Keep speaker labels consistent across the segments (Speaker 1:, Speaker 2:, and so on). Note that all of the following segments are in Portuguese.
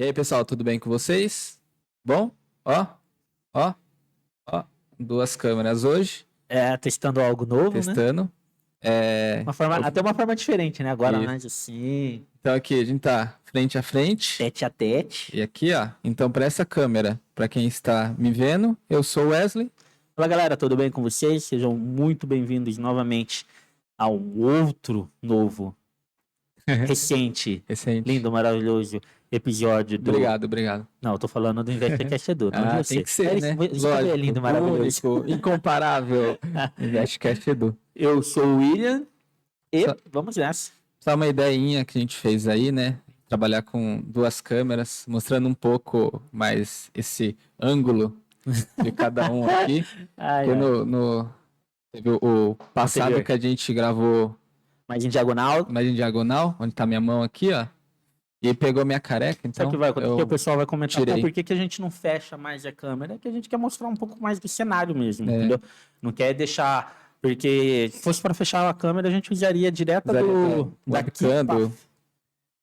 Speaker 1: E aí, pessoal, tudo bem com vocês? Bom? Ó, ó, ó, duas câmeras hoje,
Speaker 2: Testando algo novo, né?
Speaker 1: testando.
Speaker 2: Até uma forma diferente, né? Agora
Speaker 1: Isso.
Speaker 2: mais assim,
Speaker 1: Então aqui a gente tá frente a frente.
Speaker 2: tete a tete.
Speaker 1: E aqui, ó. Então para essa câmera, para quem está me vendo, eu sou o Wesley.
Speaker 2: Fala, galera, tudo bem com vocês? Sejam muito bem-vindos novamente ao outro novo, recente, lindo, maravilhoso episódio do...
Speaker 1: Obrigado.
Speaker 2: Não, eu tô falando do InvestCast Edu, não de você.
Speaker 1: Tem que ser, né?
Speaker 2: Isso também é lindo, maravilhoso.
Speaker 1: Único, incomparável. InvestCast Edu.
Speaker 2: Eu sou o William e vamos nessa.
Speaker 1: Só uma ideinha que a gente fez aí, né? Trabalhar com duas câmeras, mostrando um pouco mais esse ângulo de cada um aqui. Teve o passado
Speaker 2: anterior,
Speaker 1: que a gente gravou
Speaker 2: mais em diagonal,
Speaker 1: onde tá minha mão aqui, ó. E ele pegou minha careca, então...
Speaker 2: Sabe o que vai acontecer? O pessoal vai comentar,
Speaker 1: tirei.
Speaker 2: por que a gente não fecha mais a câmera? É que a gente quer mostrar um pouco mais do cenário mesmo, entendeu? Não quer deixar... Porque se fosse para fechar a câmera, a gente usaria direto daqui.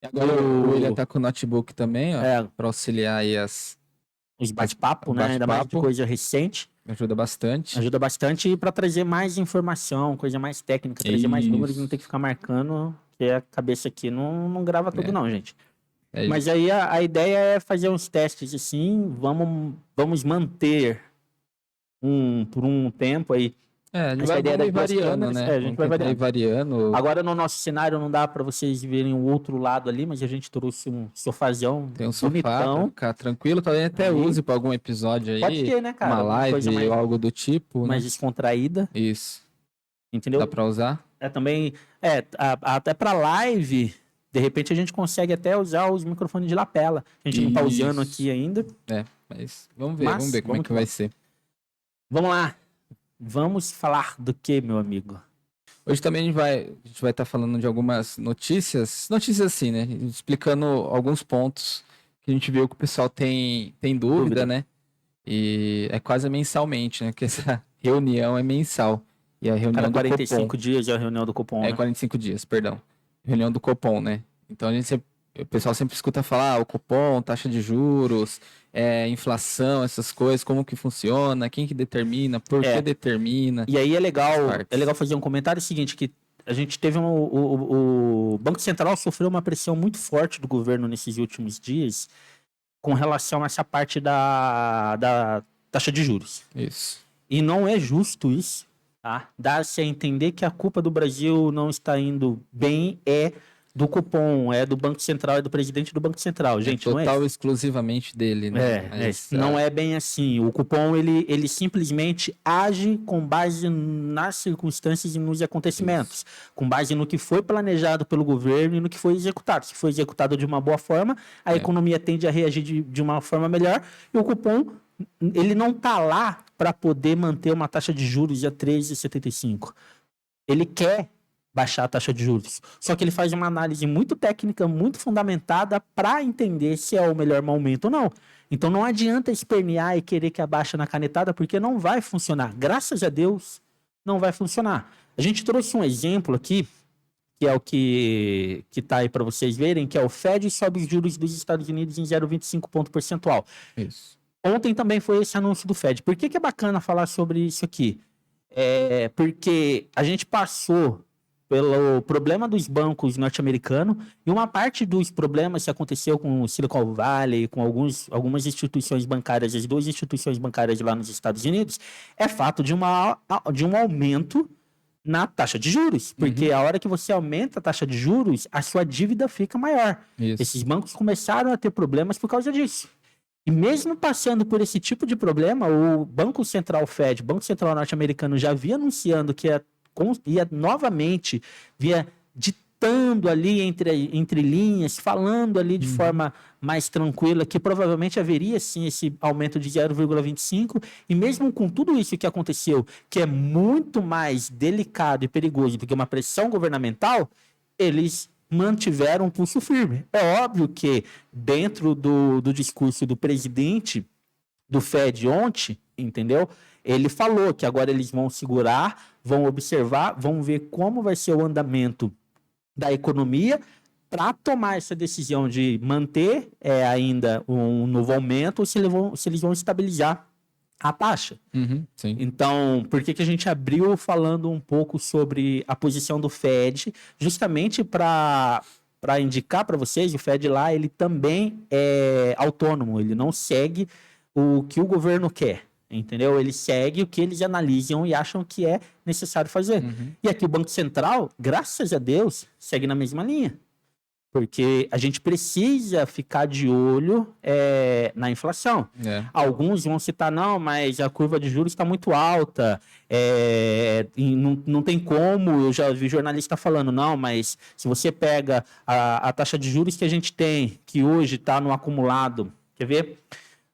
Speaker 1: E agora o William tá com o notebook também, ó, para auxiliar aí
Speaker 2: os bate-papo, né? Ainda mais de coisa recente.
Speaker 1: Ajuda bastante.
Speaker 2: Ajuda bastante e para trazer mais informação, coisa mais técnica, trazer mais números, não ter que ficar marcando, que a cabeça aqui não grava tudo não, gente. Mas aí a ideia é fazer uns testes assim, vamos manter por um tempo aí.
Speaker 1: A gente vai variando, né?
Speaker 2: A gente vai
Speaker 1: variando.
Speaker 2: Agora no nosso cenário não dá para vocês verem o outro lado ali, mas a gente trouxe um sofazão.
Speaker 1: Tem um sofá pra ficar tranquilo, talvez até use para algum episódio aí.
Speaker 2: Pode ter, né, cara?
Speaker 1: Uma live ou algo do tipo.
Speaker 2: Mais descontraída.
Speaker 1: Isso.
Speaker 2: Entendeu?
Speaker 1: Dá para usar?
Speaker 2: Até para live, de repente a gente consegue até usar os microfones de lapela. A gente não tá usando aqui ainda.
Speaker 1: Mas vamos ver como é que vai ser.
Speaker 2: Vamos lá. Vamos falar do que, meu amigo?
Speaker 1: Hoje também a gente vai estar falando de algumas notícias assim, né? Explicando alguns pontos que a gente viu que o pessoal tem dúvida, né? E é quase mensalmente, né? Porque essa reunião é mensal. E a reunião do
Speaker 2: 45
Speaker 1: Copom.
Speaker 2: dias é a reunião do Copom, né?
Speaker 1: 45 dias, perdão. Reunião do Copom, né? Então o pessoal sempre escuta falar, o Copom, taxa de juros, inflação, essas coisas, como que funciona, quem que determina, por que determina.
Speaker 2: E aí é legal fazer um comentário seguinte, que a gente teve o Banco Central sofreu uma pressão muito forte do governo nesses últimos dias com relação a essa parte da taxa de juros.
Speaker 1: Isso.
Speaker 2: E não é justo isso, tá? Dá-se a entender que a culpa do Brasil não está indo bem do Copom, do Banco Central, é do presidente do Banco Central. Gente,
Speaker 1: total exclusivamente dele, né?
Speaker 2: Não é bem assim. O Copom, ele simplesmente age com base nas circunstâncias e nos acontecimentos. Com base no que foi planejado pelo governo e no que foi executado. Se foi executado de uma boa forma, a economia tende a reagir de uma forma melhor. E o Copom, ele não está lá para poder manter uma taxa de juros a 13,75. Ele quer baixar a taxa de juros. Só que ele faz uma análise muito técnica, muito fundamentada para entender se é o melhor momento ou não. Então não adianta espernear e querer que abaixe na canetada, porque não vai funcionar. Graças a Deus, não vai funcionar. A gente trouxe um exemplo aqui, que é o que está aí para vocês verem, que é o Fed sobe os juros dos Estados Unidos em 0,25 ponto percentual.
Speaker 1: Isso.
Speaker 2: Ontem também foi esse anúncio do Fed. Por que é bacana falar sobre isso aqui? Porque a gente passou pelo problema dos bancos norte-americanos, e uma parte dos problemas que aconteceu com o Silicon Valley, com algumas instituições bancárias, as duas instituições bancárias lá nos Estados Unidos, é fato de um aumento na taxa de juros, porque a hora que você aumenta a taxa de juros, a sua dívida fica maior.
Speaker 1: Isso.
Speaker 2: Esses bancos começaram a ter problemas por causa disso. E mesmo passando por esse tipo de problema, o Banco Central Fed, Banco Central norte-americano, já havia anunciando que ia novamente, ditando ali entre linhas, falando ali de forma mais tranquila, que provavelmente haveria sim esse aumento de 0,25, e mesmo com tudo isso que aconteceu, que é muito mais delicado e perigoso do que uma pressão governamental, eles mantiveram um pulso firme. É óbvio que dentro do discurso do presidente do Fed ontem, entendeu? Ele falou que agora eles vão segurar, vão observar, vão ver como vai ser o andamento da economia para tomar essa decisão de manter ainda um novo aumento ou se eles vão estabilizar a taxa.
Speaker 1: Sim.
Speaker 2: Então, por que a gente abriu falando um pouco sobre a posição do Fed, justamente para indicar para vocês, o Fed lá, ele também é autônomo, ele não segue o que o governo quer, entendeu? Ele segue o que eles analisam e acham que é necessário fazer. E aqui o Banco Central, graças a Deus, segue na mesma linha. Porque a gente precisa ficar de olho na inflação. Alguns vão citar, não, mas a curva de juros está muito alta, e não tem como, eu já vi jornalista falando, não, mas se você pega a taxa de juros que a gente tem, que hoje está no acumulado, quer ver?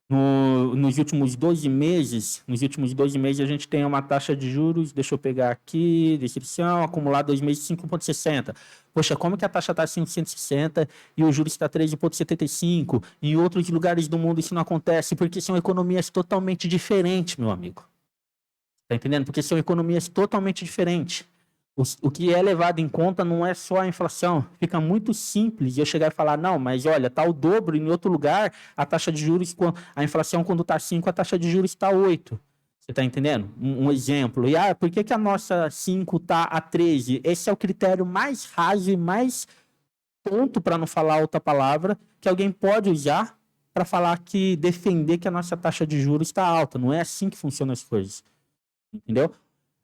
Speaker 2: Nos últimos 12 meses, a gente tem uma taxa de juros, deixa eu pegar aqui, descrição, acumulado 2 meses, 5,60. Poxa, como que a taxa está 5,60 e o juros está 13,75? Em outros lugares do mundo isso não acontece, porque são economias totalmente diferentes, meu amigo. Tá entendendo? Porque são economias totalmente diferentes. O que é levado em conta não é só a inflação. Fica muito simples eu chegar e falar, não, mas olha, está o dobro, em outro lugar, a taxa de juros, a inflação quando está 5, a taxa de juros está 8. Você está entendendo? Um exemplo. E por que a nossa 5 está a 13? Esse é o critério mais raso e mais tonto, para não falar outra palavra, que alguém pode usar para falar defender que a nossa taxa de juros está alta. Não é assim que funcionam as coisas. Entendeu?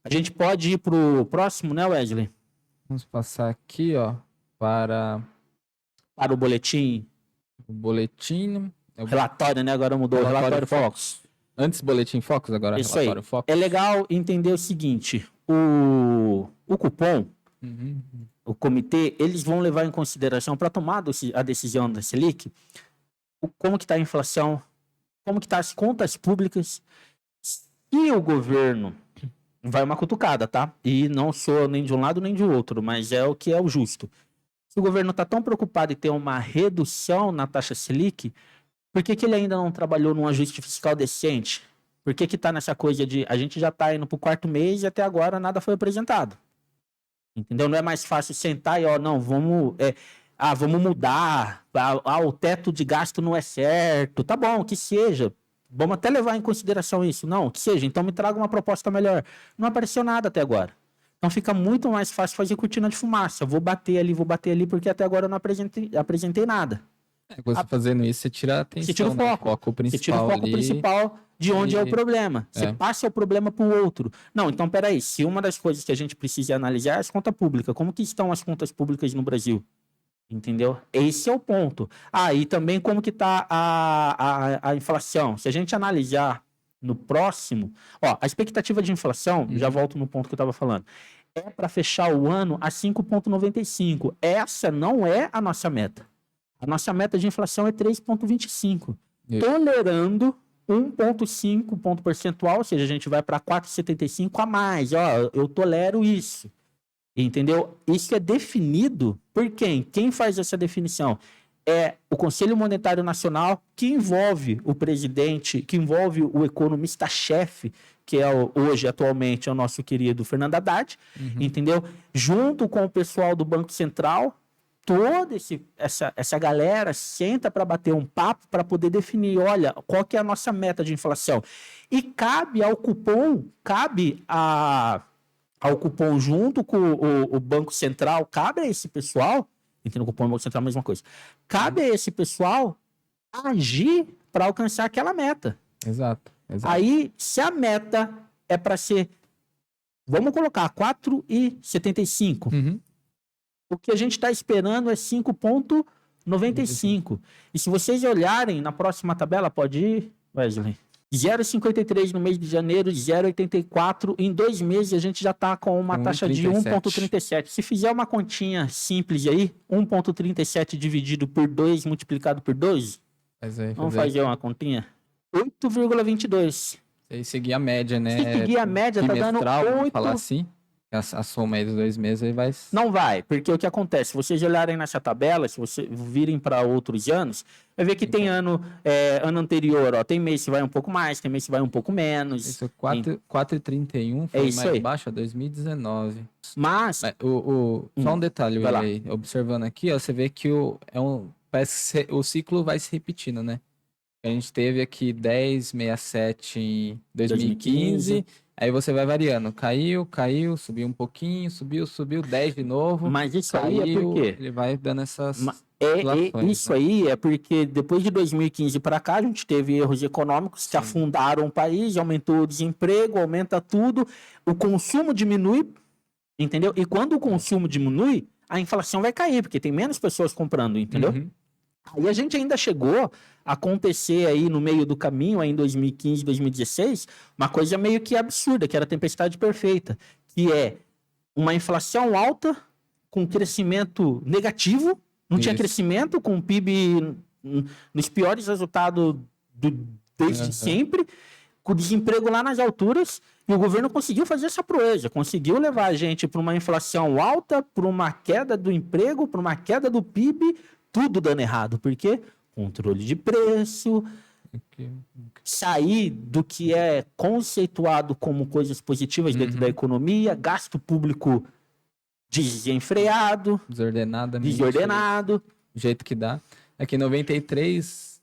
Speaker 2: A gente pode ir pro próximo, né, Wesley?
Speaker 1: Vamos passar aqui, ó, para
Speaker 2: o boletim.
Speaker 1: O boletim.
Speaker 2: Relatório, né? Agora mudou. Relatório Focus.
Speaker 1: Antes boletim Focus, agora
Speaker 2: isso
Speaker 1: relatório
Speaker 2: aí.
Speaker 1: Focus.
Speaker 2: É legal entender o seguinte: o cupom, o comitê, eles vão levar em consideração para tomar a decisão da Selic, como que está a inflação, como que tá as contas públicas, e o governo vai uma cutucada, tá? E não sou nem de um lado nem de outro, mas é o que é o justo. Se o governo está tão preocupado em ter uma redução na taxa Selic, por que ele ainda não trabalhou num ajuste fiscal decente? Por que está nessa coisa de a gente já está indo para o 4º mês e até agora nada foi apresentado? Entendeu? Não é mais fácil sentar e, não, vamos mudar, o teto de gasto não é certo, tá bom, que seja. Vamos até levar em consideração isso. Não, que seja, então me traga uma proposta melhor. Não apareceu nada até agora. Então fica muito mais fácil fazer cortina de fumaça. Vou bater ali, porque até agora eu não apresentei nada.
Speaker 1: Você fazendo isso, você tira a atenção,
Speaker 2: você tira o foco
Speaker 1: principal.
Speaker 2: Você tira o foco principal de onde é o problema. Você passa o problema para o outro. Não, então peraí. Se uma das coisas que a gente precisa analisar é as contas públicas. Como que estão as contas públicas no Brasil? Entendeu? Esse é o ponto. E também como que está a inflação. Se a gente analisar no próximo... a expectativa de inflação, já volto no ponto que eu estava falando, é para fechar o ano a 5,95. Essa não é a nossa meta. A nossa meta de inflação é 3,25. Tolerando 1,5 ponto percentual, ou seja, a gente vai para 4,75 a mais. Eu tolero isso. Entendeu? Isso é definido por quem? Quem faz essa definição? É o Conselho Monetário Nacional, que envolve o presidente, que envolve o economista-chefe, que hoje, atualmente, é o nosso querido Fernando Haddad, entendeu? Junto com o pessoal do Banco Central, toda essa galera senta para bater um papo, para poder definir, olha, qual que é a nossa meta de inflação. E cabe ao cupom, ao cupom junto com o Banco Central, cabe a esse pessoal, entendeu? O cupom do Banco Central é a mesma coisa, cabe a esse pessoal agir para alcançar aquela meta.
Speaker 1: Exato.
Speaker 2: Aí, se a meta é para ser, vamos colocar 4,75, o que a gente está esperando é 5,95. E se vocês olharem na próxima tabela, pode ir, Wesley? 0,53 no mês de janeiro, 0,84. Em 2 meses a gente já está com uma taxa de 1,37. Se fizer uma continha simples aí, 1,37 dividido por 2 multiplicado por 12, vamos fazer uma continha? 8,22.
Speaker 1: E seguir a média, né?
Speaker 2: Se seguir a média, tá dando 8...
Speaker 1: falar assim. A soma aí dos 2 meses aí vai...
Speaker 2: Não vai, porque o que acontece? Se vocês olharem nessa tabela, se vocês virem para outros anos, vai ver que tem ano anterior, ó, tem mês que vai um pouco mais, tem mês que vai um pouco menos.
Speaker 1: Isso, 4,31 foi
Speaker 2: isso
Speaker 1: mais
Speaker 2: aí.
Speaker 1: baixo, 2019.
Speaker 2: Mas
Speaker 1: só um detalhe, aí, observando aqui, ó, você vê que parece que o ciclo vai se repetindo, né? A gente teve aqui 10,67 em 2015. Aí você vai variando. Caiu, subiu um pouquinho, subiu, 10 de novo.
Speaker 2: Mas isso aí é por quê?
Speaker 1: Ele vai dando essas
Speaker 2: isso, né? Aí é porque depois de 2015 para cá, a gente teve erros econômicos que afundaram o país, aumentou o desemprego, aumenta tudo, o consumo diminui, entendeu? E quando o consumo diminui, a inflação vai cair, porque tem menos pessoas comprando, entendeu?
Speaker 1: Uhum.
Speaker 2: Aí a gente ainda chegou a acontecer aí no meio do caminho, aí em 2015, 2016, uma coisa meio que absurda, que era a tempestade perfeita, que é uma inflação alta com crescimento negativo, não tinha crescimento, com o PIB nos piores resultados desde sempre, com o desemprego lá nas alturas, e o governo conseguiu fazer essa proeza, conseguiu levar a gente para uma inflação alta, para uma queda do emprego, para uma queda do PIB, tudo dando errado, porque controle de preço, sair do que é conceituado como coisas positivas dentro da economia, gasto público desenfreado, desordenado.
Speaker 1: Do jeito que dá. Aqui em 93...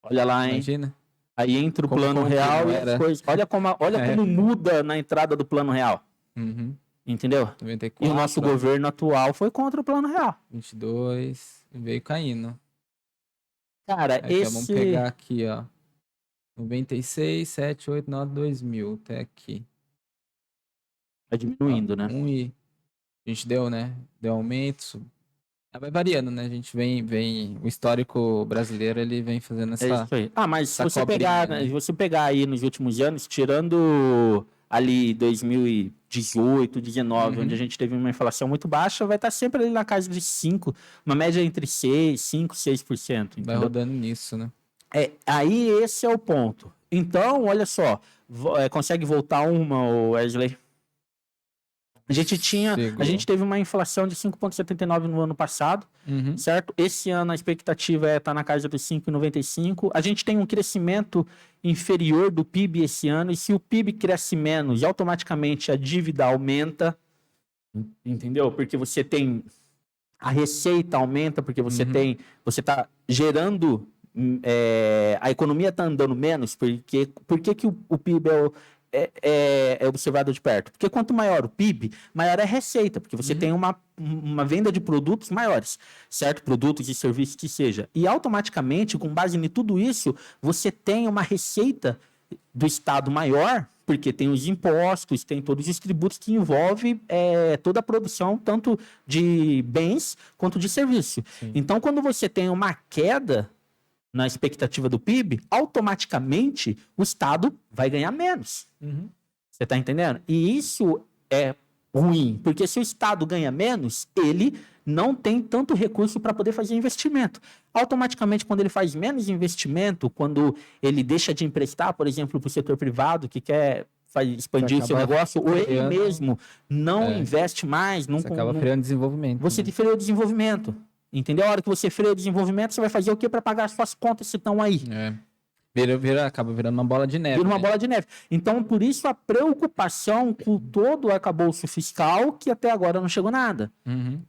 Speaker 2: Olha lá, hein?
Speaker 1: Imagina.
Speaker 2: Aí entra o plano real e as coisas. Olha como muda na entrada do plano real.
Speaker 1: Uhum.
Speaker 2: Entendeu?
Speaker 1: 94,
Speaker 2: e o nosso governo atual foi contra o plano real.
Speaker 1: 22, veio caindo.
Speaker 2: Cara,
Speaker 1: Vamos pegar aqui, ó. 96, 7, 8, 9, 2000, até aqui.
Speaker 2: Vai diminuindo, né?
Speaker 1: A gente deu, né? Deu aumento. Vai variando, né? A gente vem... O histórico brasileiro, ele vem fazendo essa...
Speaker 2: É isso aí. Mas se você
Speaker 1: pegar,
Speaker 2: né? Se você pegar aí nos últimos anos, tirando ali 2018, 2019, onde a gente teve uma inflação muito baixa, vai estar sempre ali na casa de 5%, uma média entre 6%, entendeu?
Speaker 1: Vai rodando nisso, né?
Speaker 2: Aí esse é o ponto. Então, olha só, consegue voltar Wesley? A gente teve uma inflação de 5,79 no ano passado, certo? Esse ano a expectativa é estar na casa dos 5,95. A gente tem um crescimento inferior do PIB esse ano, e se o PIB cresce menos, automaticamente a dívida aumenta, entendeu? Porque você tem... A receita aumenta, porque você está gerando... a economia está andando menos, porque por que o PIB é observado de perto? Porque quanto maior o PIB, maior é a receita, porque você tem uma venda de produtos maiores, certo? Produtos e serviços que seja. E automaticamente, com base em tudo isso, você tem uma receita do Estado maior, porque tem os impostos, tem todos os tributos que envolvem toda a produção, tanto de bens quanto de serviço. Sim. Então, quando você tem uma queda na expectativa do PIB, automaticamente o Estado vai ganhar menos. Você está entendendo? E isso é ruim, porque se o Estado ganha menos, ele não tem tanto recurso para poder fazer investimento. Automaticamente, quando ele faz menos investimento, quando ele deixa de emprestar, por exemplo, para o setor privado que quer expandir o seu negócio, ou ele mesmo não investe mais...
Speaker 1: Você acaba freando desenvolvimento.
Speaker 2: Você freia o desenvolvimento. Entendeu? A hora que você freia o desenvolvimento, você vai fazer o quê para pagar as suas contas se estão aí?
Speaker 1: Acaba virando uma bola de neve.
Speaker 2: Vira uma bola de neve. Então, por isso, a preocupação com todo o arcabouço fiscal, que até agora não chegou nada.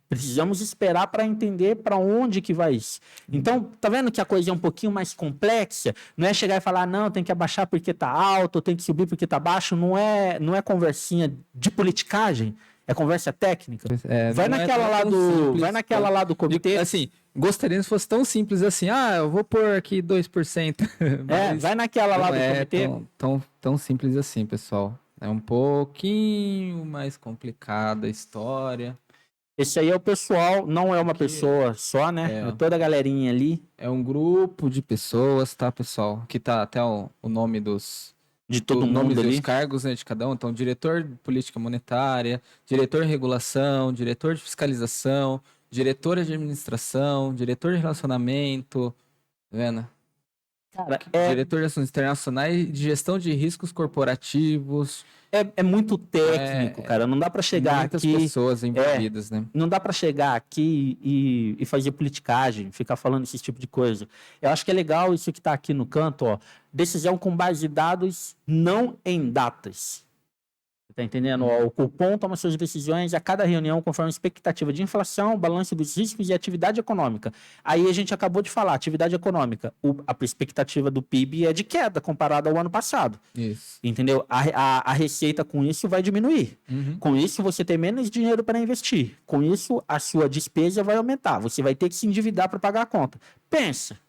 Speaker 2: Precisamos esperar para entender para onde que vai isso. Então, tá vendo que a coisa é um pouquinho mais complexa? Não é chegar e falar, não, tem que abaixar porque tá alto, tem que subir porque tá baixo. Não é conversinha de politicagem. É conversa técnica. Vai naquela lá do comitê.
Speaker 1: Assim, gostaria que fosse tão simples assim. Eu vou pôr aqui 2%.
Speaker 2: Vai naquela lá do comitê.
Speaker 1: Tão simples assim, pessoal. É um pouquinho mais complicada a história.
Speaker 2: Esse aí é o pessoal, não é uma pessoa só, né? É toda a galerinha ali.
Speaker 1: É um grupo de pessoas, tá, pessoal? Aqui tá até o nome
Speaker 2: de todo mundo ali.
Speaker 1: Os cargos, né, de cada um. Então, diretor de política monetária, diretor de regulação, diretor de fiscalização, diretor de administração, diretor de relacionamento. Tá vendo?
Speaker 2: Cara,
Speaker 1: Diretor de Assuntos Internacionais e de Gestão de Riscos Corporativos.
Speaker 2: É muito técnico, cara. Não dá para chegar
Speaker 1: muitas
Speaker 2: aqui...
Speaker 1: pessoas envolvidas, né?
Speaker 2: Não dá para chegar aqui e fazer politicagem, ficar falando esse tipo de coisa. Eu acho que é legal isso que está aqui no canto, ó. Decisão com base em dados, não em datas. Tá entendendo? Ó, o Copom toma suas decisões a cada reunião conforme a expectativa de inflação, balanço dos riscos e atividade econômica. Aí a gente acabou de falar, atividade econômica. A expectativa do PIB é de queda comparada ao ano passado.
Speaker 1: Isso.
Speaker 2: Entendeu? A receita com isso vai diminuir. Com isso você tem menos dinheiro para investir. Com isso a sua despesa vai aumentar. Você vai ter que se endividar para pagar a conta. Pensa.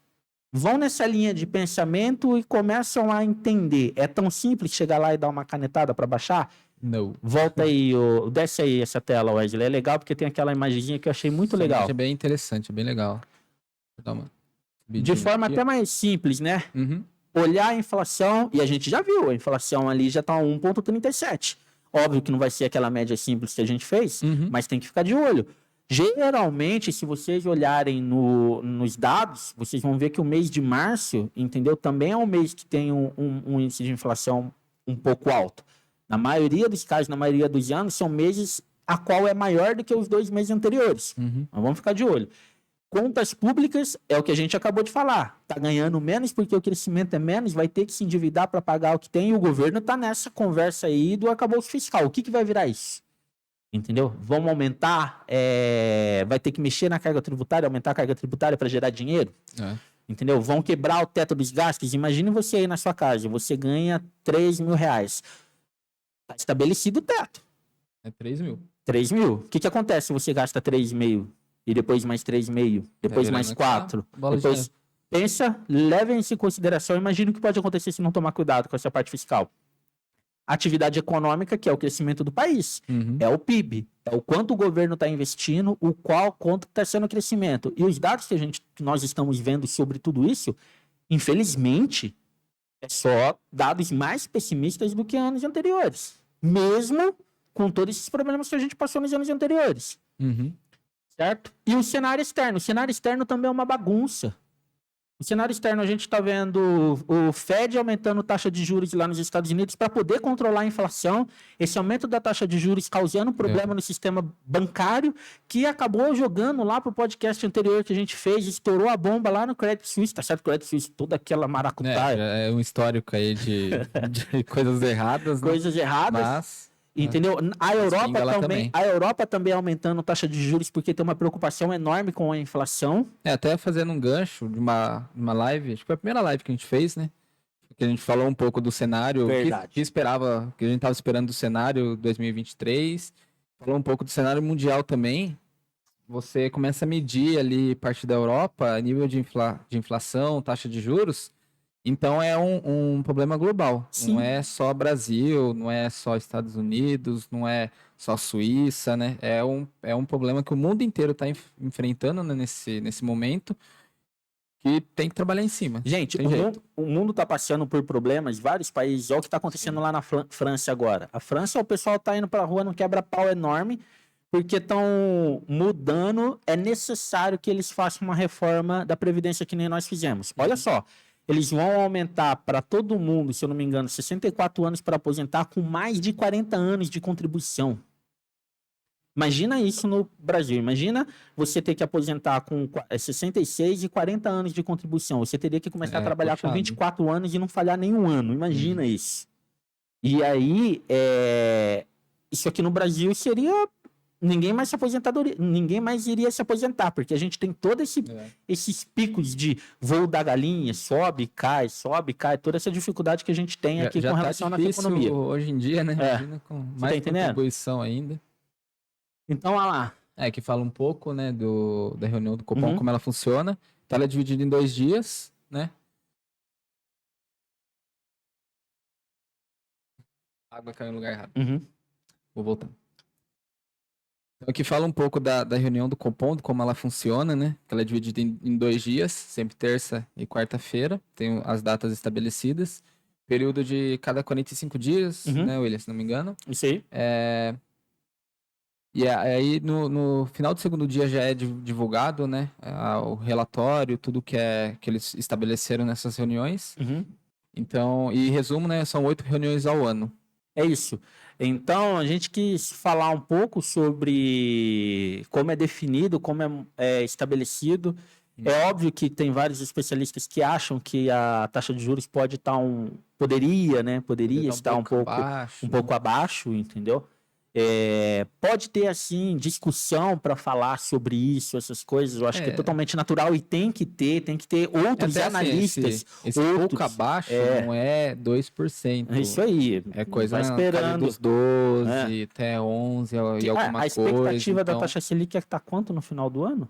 Speaker 2: Vão nessa linha de pensamento e começam a entender. É tão simples chegar lá e dar uma canetada para baixar?
Speaker 1: Não.
Speaker 2: Volta aí, desce aí essa tela, Wesley. É legal porque tem aquela imagenzinha que eu achei muito legal.
Speaker 1: É bem interessante, é bem legal. Dá uma
Speaker 2: de forma aqui, até mais simples, né? Olhar a inflação, e a gente já viu, a inflação ali já está 1,37. Óbvio que não vai ser aquela média simples que a gente fez, mas tem que ficar de olho. Geralmente, se vocês olharem nos dados, vocês vão ver que o mês de março, entendeu? Também é um mês que tem um índice de inflação um pouco alto. Na maioria dos casos, na maioria dos anos, são meses a qual é maior do que os 2 meses anteriores. Mas vamos ficar de olho. Contas públicas é o que a gente acabou de falar. Está ganhando menos porque o crescimento é menos, vai ter que se endividar para pagar o que tem, e o governo está nessa conversa aí do arcabouço fiscal. O que vai virar isso? Entendeu? Vamos aumentar, vai ter que mexer na carga tributária, aumentar a carga tributária para gerar dinheiro? Entendeu? Vão quebrar o teto dos gastos. Imagine você aí na sua casa, você ganha R$3.000. Está estabelecido o teto.
Speaker 1: É 3 mil.
Speaker 2: 3 mil. O que acontece se você gasta 3,5 e depois mais 3,5, depois mais 4? Depois, pensa, levem isso em consideração. Imagina o que pode acontecer se não tomar cuidado com essa parte fiscal. Atividade econômica, que é o crescimento do país. É o PIB. É o quanto o governo está investindo, quanto está sendo o crescimento. E os dados que nós estamos vendo sobre tudo isso, infelizmente, é só dados mais pessimistas do que anos anteriores. Mesmo com todos esses problemas que a gente passou nos anos anteriores. Certo? E o cenário externo. O cenário externo também é uma bagunça. O cenário externo, a gente está vendo o Fed aumentando taxa de juros lá nos Estados Unidos para poder controlar a inflação. Esse aumento da taxa de juros causando problema no sistema bancário, que acabou jogando lá para o podcast anterior que a gente fez, estourou a bomba lá no Credit Suisse, tá certo? Credit Suisse, toda aquela maracutaia.
Speaker 1: É um histórico aí de coisas erradas.
Speaker 2: Coisas erradas.
Speaker 1: Mas...
Speaker 2: Entendeu? A Europa também aumentando taxa de juros porque tem uma preocupação enorme com a inflação.
Speaker 1: Até fazendo um gancho de uma live, acho que foi a primeira live que a gente fez, né? Que a gente falou um pouco do cenário, que esperava, que a gente estava esperando do cenário 2023. Falou um pouco do cenário mundial também. Você começa a medir ali parte da Europa, nível de inflação, taxa de juros. Então é um problema global.
Speaker 2: Sim.
Speaker 1: Não é só Brasil, não é só Estados Unidos, não é só Suíça, né? É um problema que o mundo inteiro está enfrentando, né, nesse momento, que tem que trabalhar em cima.
Speaker 2: Gente, o mundo está passando por problemas, vários países. Olha o que está acontecendo lá na França agora. A França, o pessoal está indo para a rua num quebra-pau enorme, porque estão mudando. É necessário que eles façam uma reforma da Previdência que nem nós fizemos. Olha só. Eles vão aumentar para todo mundo, se eu não me engano, 64 anos para aposentar com mais de 40 anos de contribuição. Imagina isso no Brasil. Imagina você ter que aposentar com 66 e 40 anos de contribuição. Você teria que começar a trabalhar com 24 anos e não falhar nenhum ano. Imagina isso. E aí, isso aqui no Brasil seria... Ninguém mais iria se aposentar, porque a gente tem todos esses picos de voo da galinha, sobe, cai, toda essa dificuldade que a gente tem aqui com relação à nossa economia.
Speaker 1: Hoje em dia, né? Imagina com mais contribuição ainda.
Speaker 2: Então, olha lá.
Speaker 1: Que fala um pouco, né, da reunião do Copom, como ela funciona. Então, ela é dividida em 2 dias, né? A água caiu no lugar errado. Vou voltar. Então, aqui fala um pouco da reunião do Copom, de como ela funciona, né? Ela é dividida em 2 dias, sempre terça e quarta-feira. Tem as datas estabelecidas. Período de cada 45 dias, né, William, se não me engano.
Speaker 2: Isso aí.
Speaker 1: E aí, no final do segundo dia já é divulgado, né? O relatório, tudo que eles estabeleceram nessas reuniões.
Speaker 2: Uhum.
Speaker 1: Então, e resumo, né? São 8 reuniões ao ano.
Speaker 2: É isso. Então, a gente quis falar um pouco sobre como é definido, como é estabelecido. É óbvio que tem vários especialistas que acham que a taxa de juros pode estar poderia estar um pouco abaixo, entendeu? Pode ter, assim, discussão para falar sobre isso, essas coisas. Eu acho que é totalmente natural e tem que ter outros analistas.
Speaker 1: Esse pouco abaixo não é 2%.
Speaker 2: É isso aí.
Speaker 1: É coisa
Speaker 2: esperando
Speaker 1: dos 12 até 11 e alguma coisa.
Speaker 2: A expectativa da taxa Selic é que tá quanto no final do ano?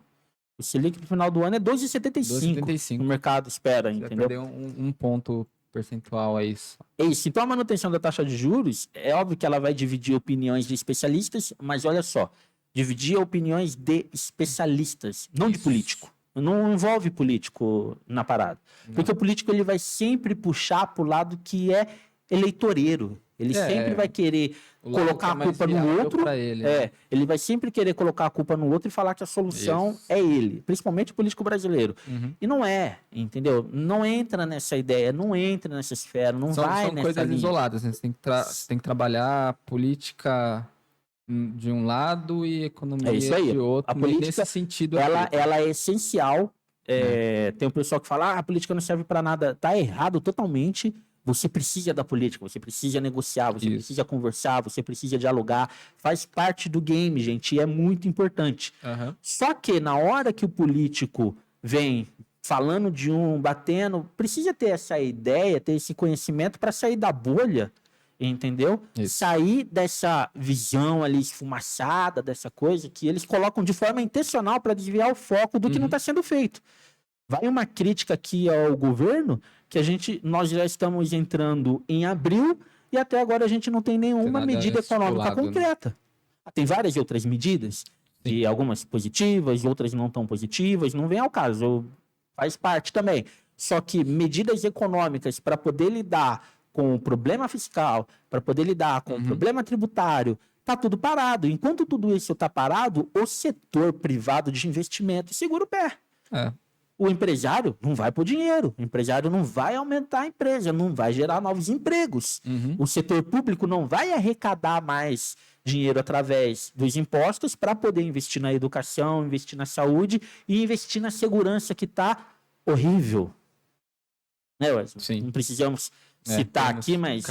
Speaker 2: O Selic no final do ano é 12,75. O mercado espera, entendeu?
Speaker 1: Vai perder um ponto percentual a isso.
Speaker 2: É isso. Então, a manutenção da taxa de juros, é óbvio que ela vai dividir opiniões de especialistas, mas olha só, dividir opiniões de especialistas, não de político. Não envolve político na parada. Não. Porque o político ele vai sempre puxar para o lado que é eleitoreiro. Ele sempre vai querer colocar a culpa no outro. Ele vai sempre querer colocar a culpa no outro e falar que a solução é ele, principalmente o político brasileiro. E não é, entendeu? Não entra nessa ideia, não entra nessa esfera, não vai nessa linha. São
Speaker 1: coisas isoladas, né? Você tem que trabalhar política de um lado e economia de outro.
Speaker 2: A política,
Speaker 1: nesse sentido,
Speaker 2: ela é essencial. Tem um pessoal que fala, a política não serve para nada. Tá errado totalmente. Você precisa da política, você precisa negociar, você precisa conversar, você precisa dialogar. Faz parte do game, gente, e é muito importante. Só que na hora que o político vem falando de batendo, precisa ter essa ideia, ter esse conhecimento para sair da bolha, entendeu? Sair dessa visão ali esfumaçada, dessa coisa que eles colocam de forma intencional para desviar o foco do que não está sendo feito. Vai uma crítica aqui ao governo, que nós já estamos entrando em abril e até agora a gente não tem nenhuma medida econômica concreta. Né? Tem várias outras medidas, e algumas positivas, outras não tão positivas, não vem ao caso, faz parte também. Só que medidas econômicas para poder lidar com o problema fiscal, para poder lidar com o problema tributário, está tudo parado. Enquanto tudo isso está parado, o setor privado de investimento segura o pé. O empresário não vai pôr dinheiro, o empresário não vai aumentar a empresa, não vai gerar novos empregos. O setor público não vai arrecadar mais dinheiro através dos impostos para poder investir na educação, investir na saúde e investir na segurança que está horrível. Né, Wesley? Não precisamos citar aqui, mas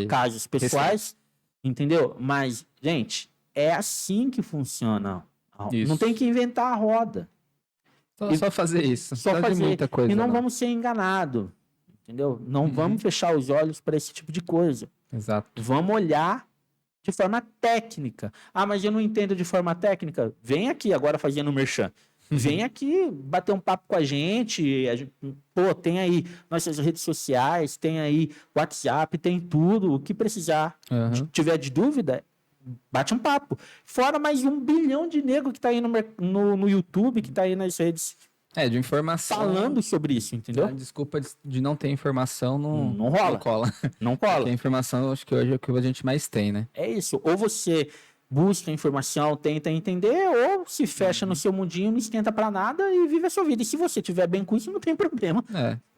Speaker 2: casos pessoais, entendeu? Mas, gente, é assim que funciona. Não tem que inventar a roda.
Speaker 1: Só fazer isso.
Speaker 2: Só fazer.
Speaker 1: Muita coisa,
Speaker 2: e não vamos ser enganados, entendeu? Não vamos fechar os olhos para esse tipo de coisa.
Speaker 1: Exato.
Speaker 2: Vamos olhar de forma técnica. Mas eu não entendo de forma técnica. Vem aqui agora fazendo merchan. Vem aqui bater um papo com a gente. Tem aí nossas redes sociais, tem aí WhatsApp, tem tudo. O que precisar. Tiver de dúvida, bate um papo. Fora mais 1 bilhão de negro que tá aí no YouTube, que tá aí nas redes.
Speaker 1: De informação.
Speaker 2: Falando sobre isso, entendeu?
Speaker 1: A desculpa de não ter informação não
Speaker 2: rola.
Speaker 1: Não cola.
Speaker 2: Não cola.
Speaker 1: Porque a informação, acho que hoje é o que a gente mais tem, né?
Speaker 2: É isso. Ou você busca informação, tenta entender, ou se fecha no seu mundinho, não esquenta pra nada e vive a sua vida. E se você tiver bem com isso, não tem problema.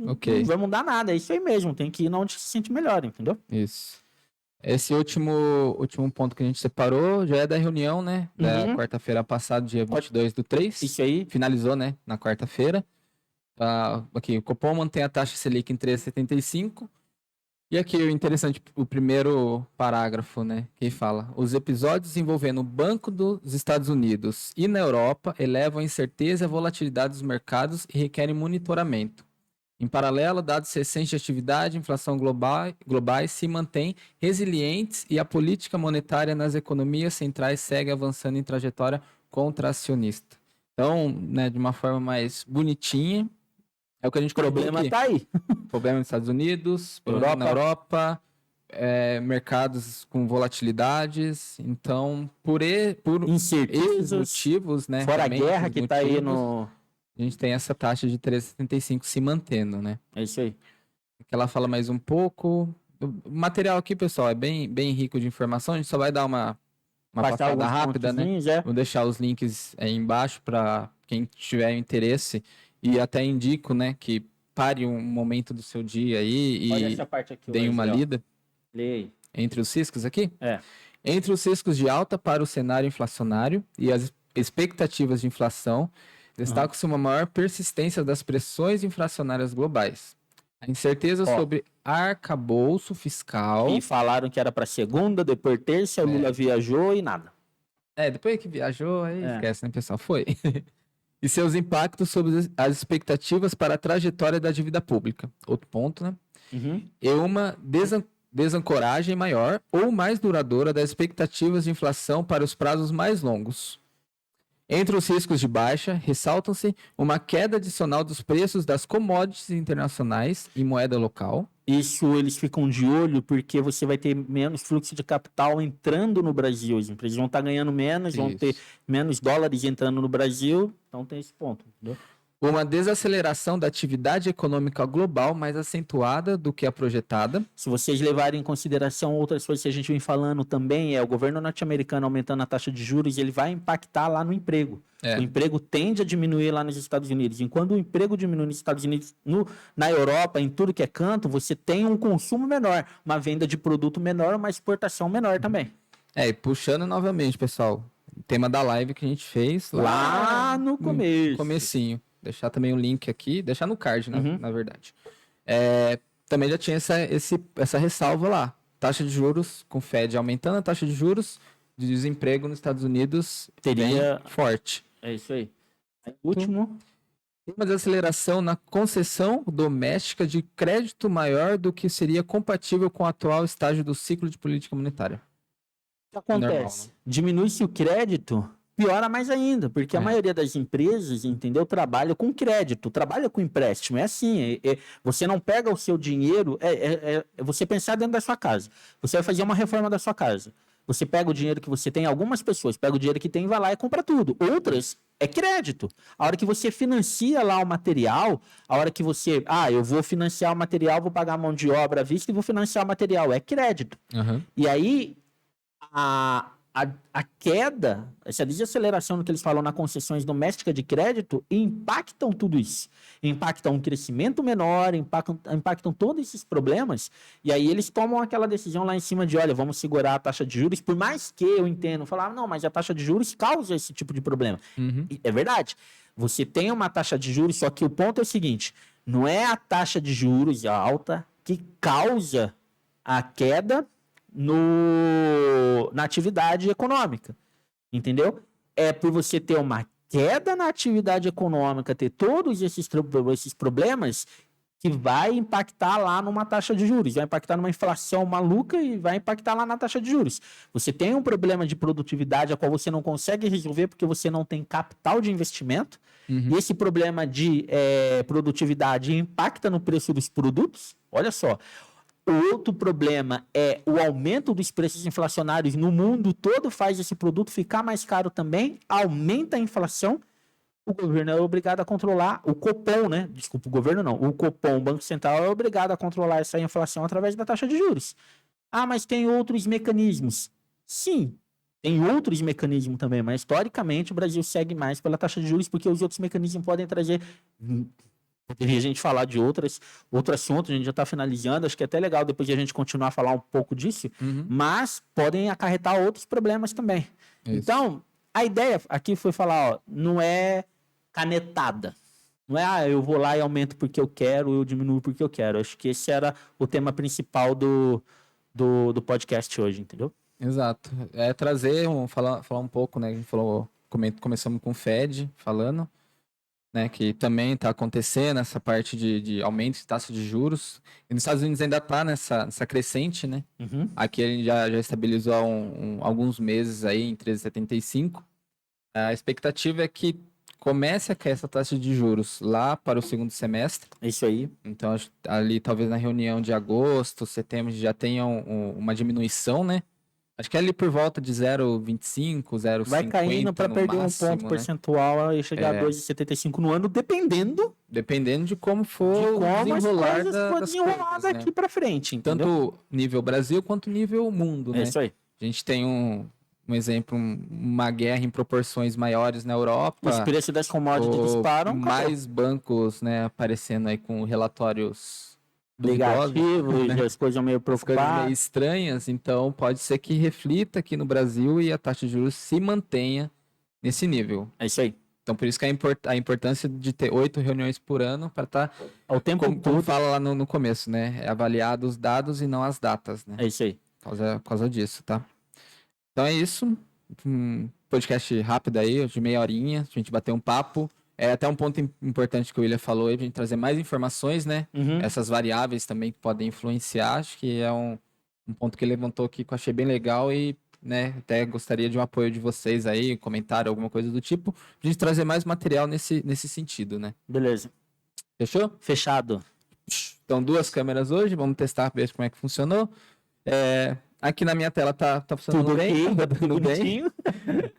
Speaker 1: Ok.
Speaker 2: Não vai mudar nada. É isso aí mesmo. Tem que ir onde se sente melhor, entendeu?
Speaker 1: Isso. Esse último ponto que a gente separou já é da reunião, né? Da quarta-feira passada, dia 22/3.
Speaker 2: Isso aí.
Speaker 1: Finalizou, né? Na quarta-feira. Aqui, o Copom mantém a taxa Selic em 3,75. E aqui o interessante, o primeiro parágrafo, né? Que fala: os episódios envolvendo o Banco dos Estados Unidos e na Europa elevam a incerteza e a volatilidade dos mercados e requerem monitoramento. Em paralelo, dados recentes de atividade e inflação globais se mantêm resilientes e a política monetária nas economias centrais segue avançando em trajetória contracionista. Então, né, de uma forma mais bonitinha, é o que a gente colocou aqui.
Speaker 2: O problema está aí.
Speaker 1: Problema nos Estados Unidos, na Europa, mercados com volatilidades. Então, por esses motivos, né?
Speaker 2: Fora a guerra que está aí no...
Speaker 1: A gente tem essa taxa de 3,75 se mantendo, né?
Speaker 2: É isso aí.
Speaker 1: Que ela fala mais um pouco. O material aqui, pessoal, é bem rico de informação. A gente só vai dar uma uma
Speaker 2: Passar
Speaker 1: passada
Speaker 2: alguns
Speaker 1: rápida, né?
Speaker 2: pontozinhos, é.
Speaker 1: Vou deixar os links aí embaixo para quem tiver interesse e até indico, né, que pare um momento do seu dia aí
Speaker 2: Olha
Speaker 1: e
Speaker 2: essa parte aqui.
Speaker 1: dê uma
Speaker 2: Wesley, ó.
Speaker 1: lida.
Speaker 2: Leia.
Speaker 1: Entre os riscos aqui?
Speaker 2: É.
Speaker 1: Entre os riscos de alta para o cenário inflacionário e as expectativas de inflação, destaca-se uma maior persistência das pressões inflacionárias globais. A incerteza sobre arcabouço fiscal.
Speaker 2: E falaram que era para segunda, depois terça, o Lula viajou e nada.
Speaker 1: Depois que viajou, aí esquece, né, pessoal? Foi. E seus impactos sobre as expectativas para a trajetória da dívida pública. Outro ponto, né? E uma desancoragem maior ou mais duradoura das expectativas de inflação para os prazos mais longos. Entre os riscos de baixa, ressaltam-se uma queda adicional dos preços das commodities internacionais em moeda local.
Speaker 2: Isso eles ficam de olho porque você vai ter menos fluxo de capital entrando no Brasil. As empresas vão estar ganhando menos, vão ter menos dólares entrando no Brasil. Então tem esse ponto, entendeu?
Speaker 1: Uma desaceleração da atividade econômica global mais acentuada do que a projetada.
Speaker 2: Se vocês levarem em consideração outras coisas que a gente vem falando também, o governo norte-americano aumentando a taxa de juros, ele vai impactar lá no emprego. O emprego tende a diminuir lá nos Estados Unidos. Enquanto o emprego diminui nos Estados Unidos, na Europa, em tudo que é canto, você tem um consumo menor, uma venda de produto menor, uma exportação menor também.
Speaker 1: E puxando novamente, pessoal, o tema da live que a gente fez
Speaker 2: lá no começo.
Speaker 1: Comecinho. Deixar também o link aqui, deixar no card, na verdade. Também já tinha essa ressalva lá. Taxa de juros, com o Fed aumentando a taxa de juros, de desemprego nos Estados Unidos teria forte.
Speaker 2: É isso aí. Último.
Speaker 1: Tem uma desaceleração na concessão doméstica de crédito maior do que seria compatível com o atual estágio do ciclo de política monetária.
Speaker 2: O que acontece? Normal, né? Diminui-se o crédito, piora mais ainda, porque a maioria das empresas, entendeu, trabalha com crédito, trabalha com empréstimo. É assim, você não pega o seu dinheiro, você pensar dentro da sua casa. Você vai fazer uma reforma da sua casa. Você pega o dinheiro que você tem, algumas pessoas pegam o dinheiro que tem e vai lá e compra tudo. Outras é crédito. A hora que você financia lá o material, a hora que você, eu vou financiar o material, vou pagar a mão de obra à vista e vou financiar o material, é crédito. E aí, a queda, essa desaceleração no que eles falam na concessões domésticas de crédito, impactam tudo isso. Impactam um crescimento menor, impactam todos esses problemas, e aí eles tomam aquela decisão lá em cima de, olha, vamos segurar a taxa de juros, por mais que eu entendo, falar, não, mas a taxa de juros causa esse tipo de problema. E é verdade. Você tem uma taxa de juros, só que o ponto é o seguinte, não é a taxa de juros alta que causa a queda na atividade econômica, entendeu? É por você ter uma queda na atividade econômica, ter todos esses problemas que vai impactar lá numa taxa de juros, vai impactar numa inflação maluca e vai impactar lá na taxa de juros. Você tem um problema de produtividade a qual você não consegue resolver porque você não tem capital de investimento, e esse problema de produtividade impacta no preço dos produtos. Olha só. O outro problema é o aumento dos preços inflacionários no mundo todo, faz esse produto ficar mais caro também, aumenta a inflação. O governo é obrigado a controlar, o Copom, né? Desculpa, o governo não. O Copom, o Banco Central, é obrigado a controlar essa inflação através da taxa de juros. Mas tem outros mecanismos. Sim, tem outros mecanismos também, mas historicamente o Brasil segue mais pela taxa de juros porque os outros mecanismos podem trazer... Poderia a gente falar de outro assunto, a gente já está finalizando, acho que é até legal depois de a gente continuar a falar um pouco disso, mas podem acarretar outros problemas também. Isso. Então, a ideia aqui foi falar, não é canetada, não é eu vou lá e aumento porque eu quero, eu diminuo porque eu quero. Acho que esse era o tema principal do podcast hoje, entendeu?
Speaker 1: Exato. Falar um pouco, né, a gente começamos com o Fed falando, né, que também está acontecendo essa parte de aumento de taxa de juros. E nos Estados Unidos ainda está nessa crescente, né? Aqui a gente já estabilizou há alguns meses aí em 13,75. A expectativa é que comece a cair essa taxa de juros lá para o segundo semestre.
Speaker 2: É isso aí.
Speaker 1: Então, ali talvez na reunião de agosto, setembro, já tenha uma diminuição, né? Acho que é ali por volta de 0,25, 0,50.
Speaker 2: Vai caindo para perder
Speaker 1: máximo,
Speaker 2: um ponto percentual e chegar a 2,75 no ano, dependendo
Speaker 1: de como for o desenrolar das coisas,
Speaker 2: daqui
Speaker 1: né?
Speaker 2: para frente, entendeu?
Speaker 1: Tanto nível Brasil quanto nível mundo, né?
Speaker 2: É isso aí.
Speaker 1: A gente tem um exemplo, uma guerra em proporções maiores na Europa.
Speaker 2: Os preços das commodities disparam.
Speaker 1: Mais bancos, né, aparecendo aí com relatórios
Speaker 2: negativos, né? As coisas meio preocupadas.
Speaker 1: Coisas meio estranhas, então pode ser que reflita aqui no Brasil e a taxa de juros se mantenha nesse nível.
Speaker 2: É isso aí.
Speaker 1: Então, por isso que a importância de ter 8 reuniões por ano para estar,
Speaker 2: ao tempo
Speaker 1: como fala lá no começo, né? É avaliado os dados e não as datas, né?
Speaker 2: É isso aí.
Speaker 1: Por causa disso, tá? Então é isso. Podcast rápido aí, de meia horinha, a gente bater um papo. É até um ponto importante que o William falou aí, a gente trazer mais informações, né? Essas variáveis também que podem influenciar, acho que é um ponto que ele levantou aqui que eu achei bem legal e, né, até gostaria de um apoio de vocês aí, um comentário, alguma coisa do tipo, a gente trazer mais material nesse sentido, né?
Speaker 2: Beleza.
Speaker 1: Fechou?
Speaker 2: Fechado.
Speaker 1: Então, 2 câmeras hoje, vamos testar, ver como é que funcionou. Aqui na minha tela tá funcionando
Speaker 2: tudo
Speaker 1: bem,
Speaker 2: tá tudo bem.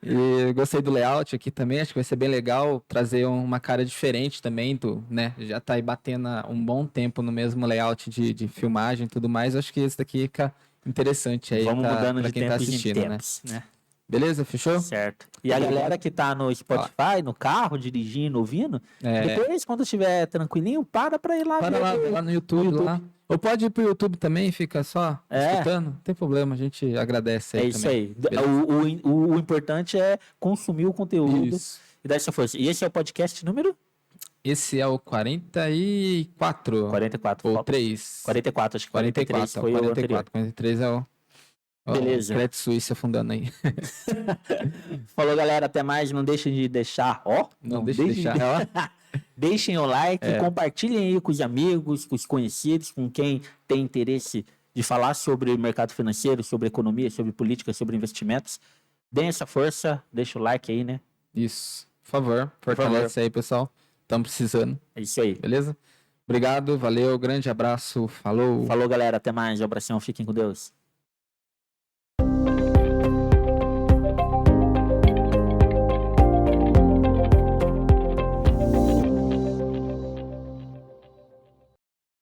Speaker 1: E gostei do layout aqui também, acho que vai ser bem legal trazer uma cara diferente também, né? Já tá aí batendo um bom tempo no mesmo layout de filmagem e tudo mais, acho que esse daqui fica interessante aí.
Speaker 2: Vamos mudando de
Speaker 1: quem tá assistindo, né? Beleza? Fechou?
Speaker 2: Certo. E a galera que tá no Spotify, no carro, dirigindo, ouvindo, depois, quando estiver tranquilinho, para ir lá.
Speaker 1: Para lá no YouTube, lá. Ou pode ir pro YouTube também, fica só escutando. Não tem problema, a gente agradece aí também.
Speaker 2: É isso aí. O importante é consumir o conteúdo e dar essa força. E esse é o podcast número?
Speaker 1: Esse é o 44.
Speaker 2: 44.
Speaker 1: Ou 3.
Speaker 2: 44, acho que 43 foi o anterior.
Speaker 1: 43 é o...
Speaker 2: Beleza.
Speaker 1: Credit Suisse afundando aí.
Speaker 2: Falou, galera. Até mais. Não deixem de deixar,
Speaker 1: Não deixem de deixar,
Speaker 2: Deixem o like, compartilhem aí com os amigos, com os conhecidos, com quem tem interesse de falar sobre mercado financeiro, sobre economia, sobre política, sobre investimentos. Deem essa força, deixa o like aí, né?
Speaker 1: Isso. Por favor, fortalece aí, pessoal. Estamos precisando.
Speaker 2: É isso aí.
Speaker 1: Beleza? Obrigado, valeu, grande abraço, falou.
Speaker 2: Falou, galera. Até mais. Um abração, fiquem com Deus.